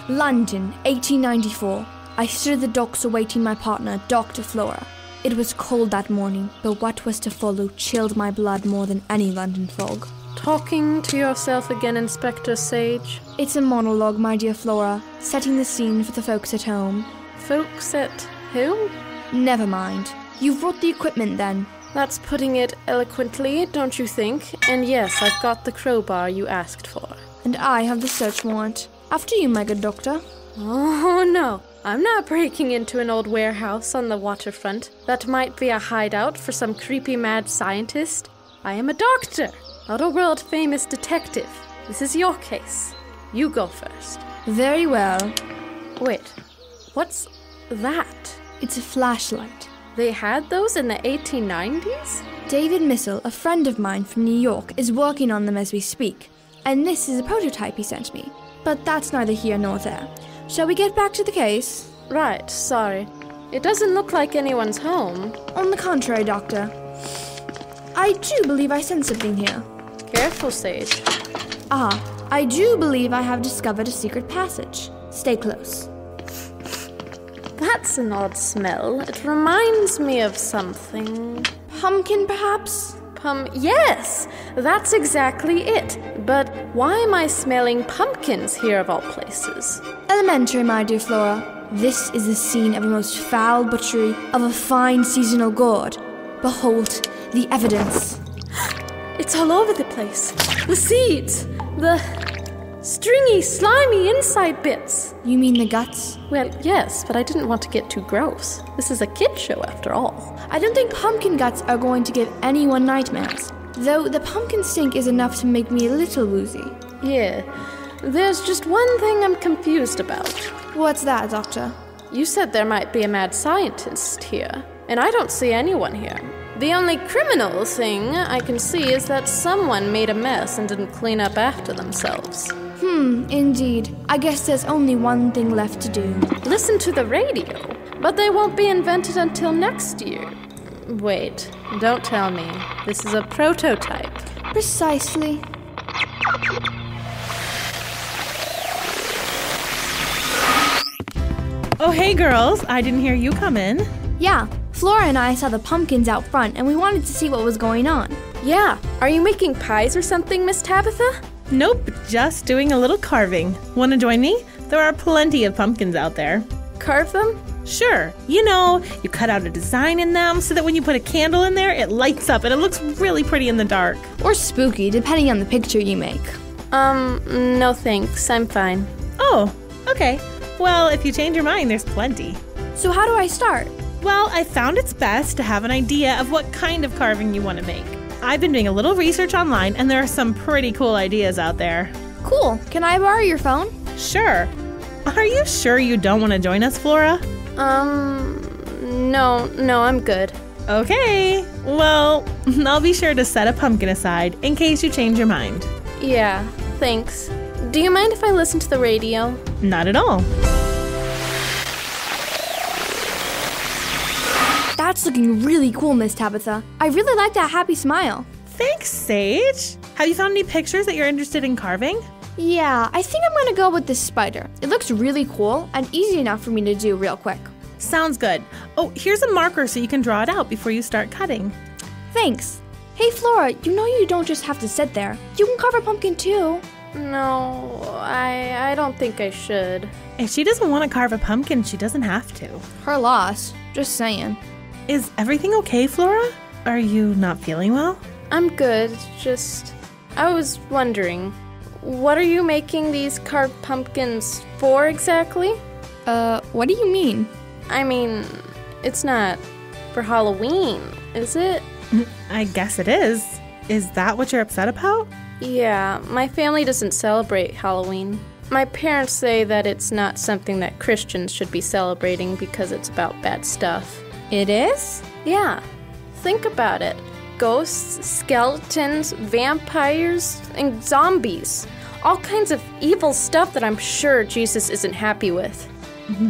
London, 1894. I stood at the docks awaiting my partner, Dr. Flora. It was cold that morning, but what was to follow chilled my blood more than any London fog. Talking to yourself again, Inspector Sage? It's a monologue, my dear Flora, setting the scene for the folks at home. Folks at whom? Never mind. You've brought the equipment then. That's putting it eloquently, don't you think? And yes, I've got the crowbar you asked for. And I have the search warrant. After you, my good doctor. Oh, no. I'm not breaking into an old warehouse on the waterfront. That might be a hideout for some creepy mad scientist. I am a doctor, not a world-famous detective. This is your case. You go first. Very well. Wait, what's that? It's a flashlight. They had those in the 1890s? David Missel, a friend of mine from New York, is working on them as we speak. And this is a prototype he sent me. But that's neither here nor there. Shall we get back to the case? Right, sorry. It doesn't look like anyone's home. On the contrary, Doctor. I do believe I sense something here. Careful, Sage. I do believe I have discovered a secret passage. Stay close. That's an odd smell. It reminds me of something. Pumpkin, perhaps? Yes, that's exactly it. But why am I smelling pumpkins here of all places? Elementary, my dear Flora. This is the scene of a most foul butchery of a fine seasonal gourd. Behold the evidence. It's all over the place. The seeds, the stringy, slimy inside bits. You mean the guts? Well, yes, but I didn't want to get too gross. This is a kid show after all. I don't think pumpkin guts are going to give anyone nightmares. Though the pumpkin stink is enough to make me a little woozy. Yeah, there's just one thing I'm confused about. What's that, Doctor? You said there might be a mad scientist here, and I don't see anyone here. The only criminal thing I can see is that someone made a mess and didn't clean up after themselves. Indeed. I guess there's only one thing left to do. Listen to the radio, but they won't be invented until next year. Wait, don't tell me. This is a prototype. Precisely. Oh, hey girls, I didn't hear you come in. Yeah, Flora and I saw the pumpkins out front and we wanted to see what was going on. Yeah, are you making pies or something, Miss Tabitha? Nope, just doing a little carving. Want to join me? There are plenty of pumpkins out there. Carve them? Sure. You know, you cut out a design in them so that when you put a candle in there, it lights up and it looks really pretty in the dark. Or spooky, depending on the picture you make. No thanks, I'm fine. Oh, okay. Well, if you change your mind, there's plenty. So how do I start? Well, I found it's best to have an idea of what kind of carving you want to make. I've been doing a little research online, and there are some pretty cool ideas out there. Cool. Can I borrow your phone? Sure. Are you sure you don't want to join us, Flora? No, I'm good. Okay. Well, I'll be sure to set a pumpkin aside in case you change your mind. Yeah, thanks. Do you mind if I listen to the radio? Not at all. That's looking really cool, Miss Tabitha. I really like that happy smile. Thanks, Sage. Have you found any pictures that you're interested in carving? Yeah, I think I'm gonna go with this spider. It looks really cool and easy enough for me to do real quick. Sounds good. Oh, here's a marker so you can draw it out before you start cutting. Thanks. Hey, Flora, you know you don't just have to sit there. You can carve a pumpkin too. No, I don't think I should. If she doesn't want to carve a pumpkin, she doesn't have to. Her loss. Just saying. Is everything okay, Flora? Are you not feeling well? I'm good, just... I was wondering, what are you making these carved pumpkins for exactly? What do you mean? I mean, it's not for Halloween, is it? I guess it is. Is that what you're upset about? Yeah, my family doesn't celebrate Halloween. My parents say that it's not something that Christians should be celebrating because it's about bad stuff. It is? Yeah. Think about it. Ghosts, skeletons, vampires, and zombies. All kinds of evil stuff that I'm sure Jesus isn't happy with.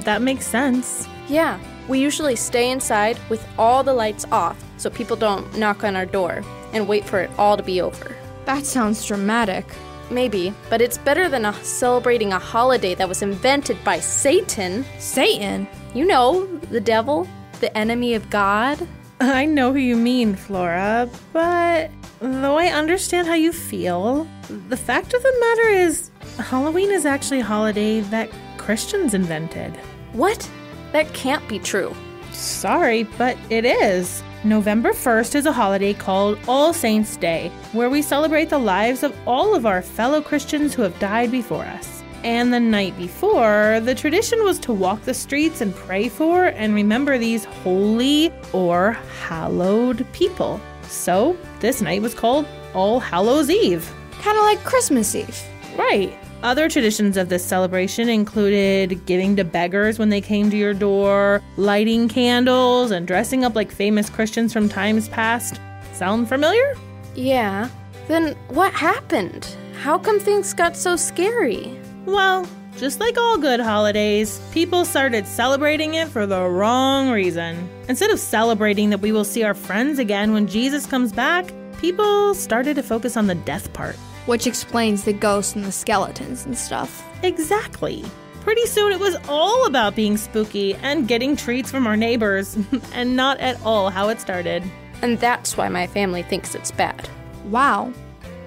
That makes sense. Yeah. We usually stay inside with all the lights off so people don't knock on our door and wait for it all to be over. That sounds dramatic. maybe, but it's better than celebrating a holiday that was invented by Satan. Satan? You know, the devil, the enemy of God. I know who you mean, Flora, but though I understand how you feel, the fact of the matter is Halloween is actually a holiday that Christians invented. What? That can't be true. Sorry, but it is. November 1st is a holiday called All Saints' Day, where we celebrate the lives of all of our fellow Christians who have died before us. And the night before, the tradition was to walk the streets and pray for and remember these holy or hallowed people. So this night was called All Hallows' Eve. Kind of like Christmas Eve. Right. Other traditions of this celebration included giving to beggars when they came to your door, lighting candles, and dressing up like famous Christians from times past. Sound familiar? Yeah. Then what happened? How come things got so scary? Well, just like all good holidays, people started celebrating it for the wrong reason. Instead of celebrating that we will see our friends again when Jesus comes back, people started to focus on the death part. Which explains the ghosts and the skeletons and stuff. Exactly. Pretty soon it was all about being spooky and getting treats from our neighbors, and not at all how it started. And that's why my family thinks it's bad. Wow.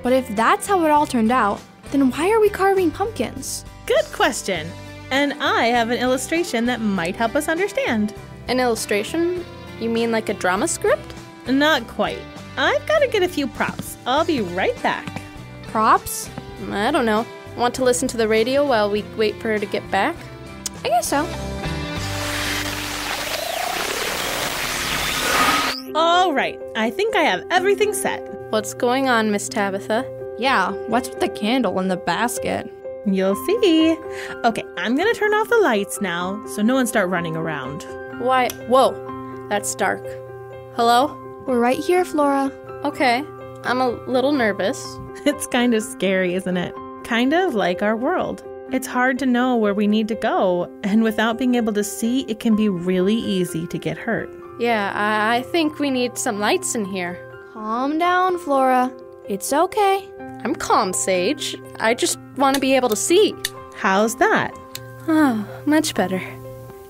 But if that's how it all turned out, then why are we carving pumpkins? Good question. And I have an illustration that might help us understand. An illustration? You mean like a drama script? Not quite. I've got to get a few props. I'll be right back. Props? I don't know. Want to listen to the radio while we wait for her to get back? I guess so. All right. I think I have everything set. What's going on, Miss Tabitha? Yeah, what's with the candle in the basket? You'll see. Okay, I'm going to turn off the lights now so no one start running around. Why? Whoa, that's dark. Hello? We're right here, Flora. Okay, I'm a little nervous. It's kind of scary, isn't it? Kind of like our world. It's hard to know where we need to go, and without being able to see, it can be really easy to get hurt. Yeah, I think we need some lights in here. Calm down, Flora. It's okay. I'm calm, Sage. I just want to be able to see. How's that? Oh, much better.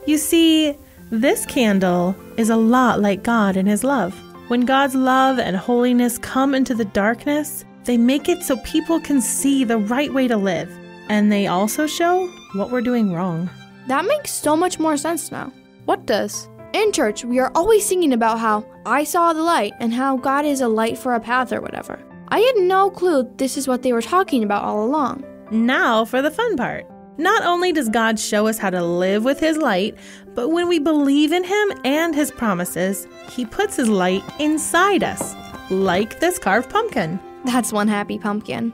You see, this candle is a lot like God and His love. When God's love and holiness come into the darkness, they make it so people can see the right way to live. And they also show what we're doing wrong. That makes so much more sense now. What does? In church, we are always singing about how I saw the light and how God is a light for a path or whatever. I had no clue this is what they were talking about all along. Now for the fun part. Not only does God show us how to live with His light, but when we believe in Him and His promises, He puts His light inside us, like this carved pumpkin. That's one happy pumpkin.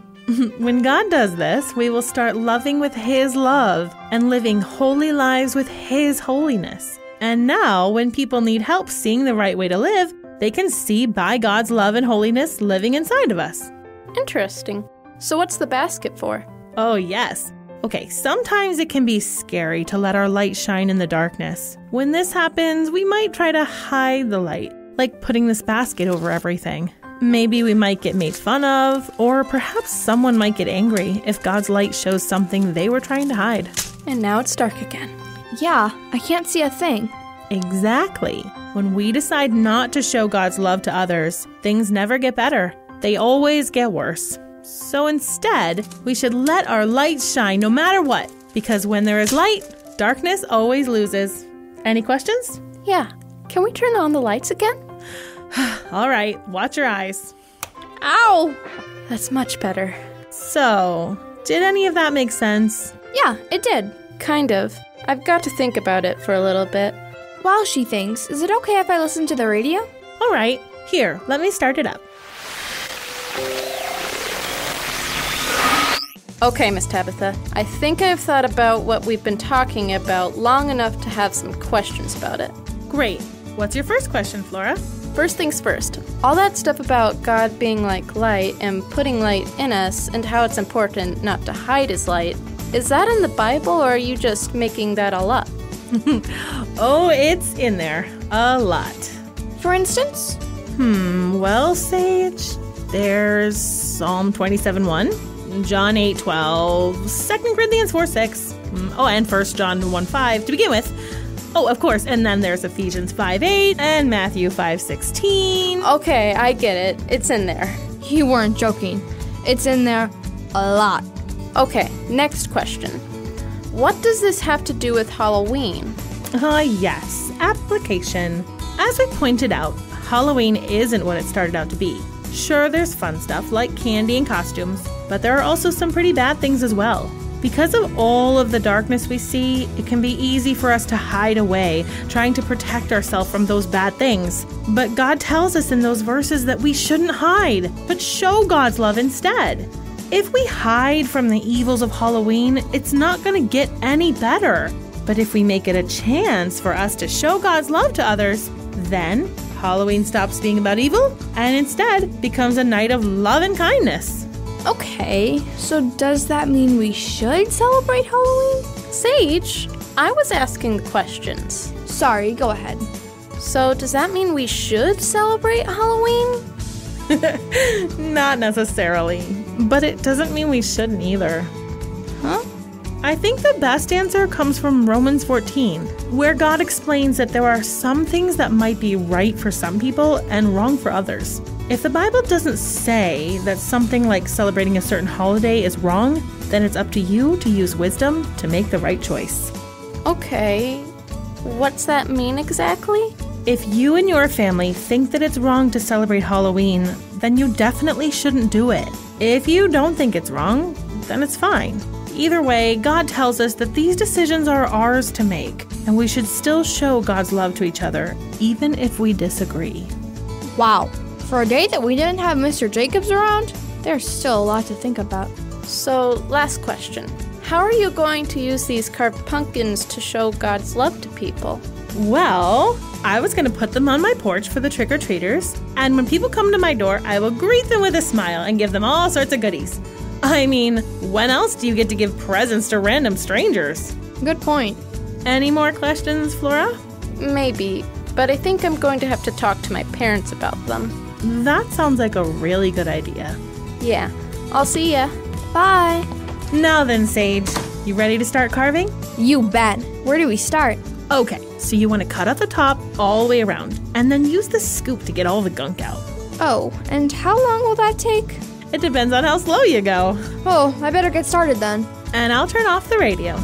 When God does this, we will start loving with His love and living holy lives with His holiness. And now, when people need help seeing the right way to live, they can see by God's love and holiness living inside of us. Interesting. So what's the basket for? Oh, yes. Okay, sometimes it can be scary to let our light shine in the darkness. When this happens, we might try to hide the light, like putting this basket over everything. Maybe we might get made fun of, or perhaps someone might get angry if God's light shows something they were trying to hide. And now it's dark again. Yeah, I can't see a thing. Exactly. When we decide not to show God's love to others, things never get better. They always get worse. So instead, we should let our light shine no matter what, because when there is light, darkness always loses. Any questions? Yeah. Can we turn on the lights again? All right, watch your eyes. Ow! That's much better. So, did any of that make sense? Yeah, it did. Kind of. I've got to think about it for a little bit. While she thinks, is it okay if I listen to the radio? All right, here, let me start it up. Okay, Miss Tabitha. I think I've thought about what we've been talking about long enough to have some questions about it. Great. What's your first question, Flora? First things first. All that stuff about God being like light and putting light in us and how it's important not to hide His light, is that in the Bible or are you just making that all up? Oh, it's in there. A lot. For instance? Well, Sage, there's Psalm 27:1. John 8:12, 2 Corinthians 4:6, and 1 John 1:5 to begin with. Oh, of course, and then there's Ephesians 5:8 and Matthew 5:16. Okay, I get it. It's in there. You weren't joking. It's in there a lot. Okay, next question. What does this have to do with Halloween? Yes, application. As we pointed out, Halloween isn't what it started out to be. Sure, there's fun stuff like candy and costumes, but there are also some pretty bad things as well. Because of all of the darkness we see, it can be easy for us to hide away, trying to protect ourselves from those bad things. But God tells us in those verses that we shouldn't hide, but show God's love instead. If we hide from the evils of Halloween, it's not going to get any better. But if we make it a chance for us to show God's love to others, then Halloween stops being about evil and instead becomes a night of love and kindness. Okay, so does that mean we should celebrate Halloween? Sage, I was asking the questions. Sorry, go ahead. So does that mean we should celebrate Halloween? Not necessarily, but it doesn't mean we shouldn't either. Huh? I think the best answer comes from Romans 14, where God explains that there are some things that might be right for some people and wrong for others. If the Bible doesn't say that something like celebrating a certain holiday is wrong, then it's up to you to use wisdom to make the right choice. Okay, what's that mean exactly? If you and your family think that it's wrong to celebrate Halloween, then you definitely shouldn't do it. If you don't think it's wrong, then it's fine. Either way, God tells us that these decisions are ours to make, and we should still show God's love to each other, even if we disagree. Wow. For a day that we didn't have Mr. Jacobs around, there's still a lot to think about. So, last question. How are you going to use these carved pumpkins to show God's love to people? Well, I was going to put them on my porch for the trick-or-treaters, and when people come to my door, I will greet them with a smile and give them all sorts of goodies. I mean, when else do you get to give presents to random strangers? Good point. Any more questions, Flora? Maybe, but I think I'm going to have to talk to my parents about them. That sounds like a really good idea. Yeah, I'll see ya. Bye. Now then, Sage, you ready to start carving? You bet. Where do we start? Okay, so you want to cut out the top all the way around, and then use the scoop to get all the gunk out. Oh, and how long will that take? It depends on how slow you go. Oh, I better get started then. And I'll turn off the radio.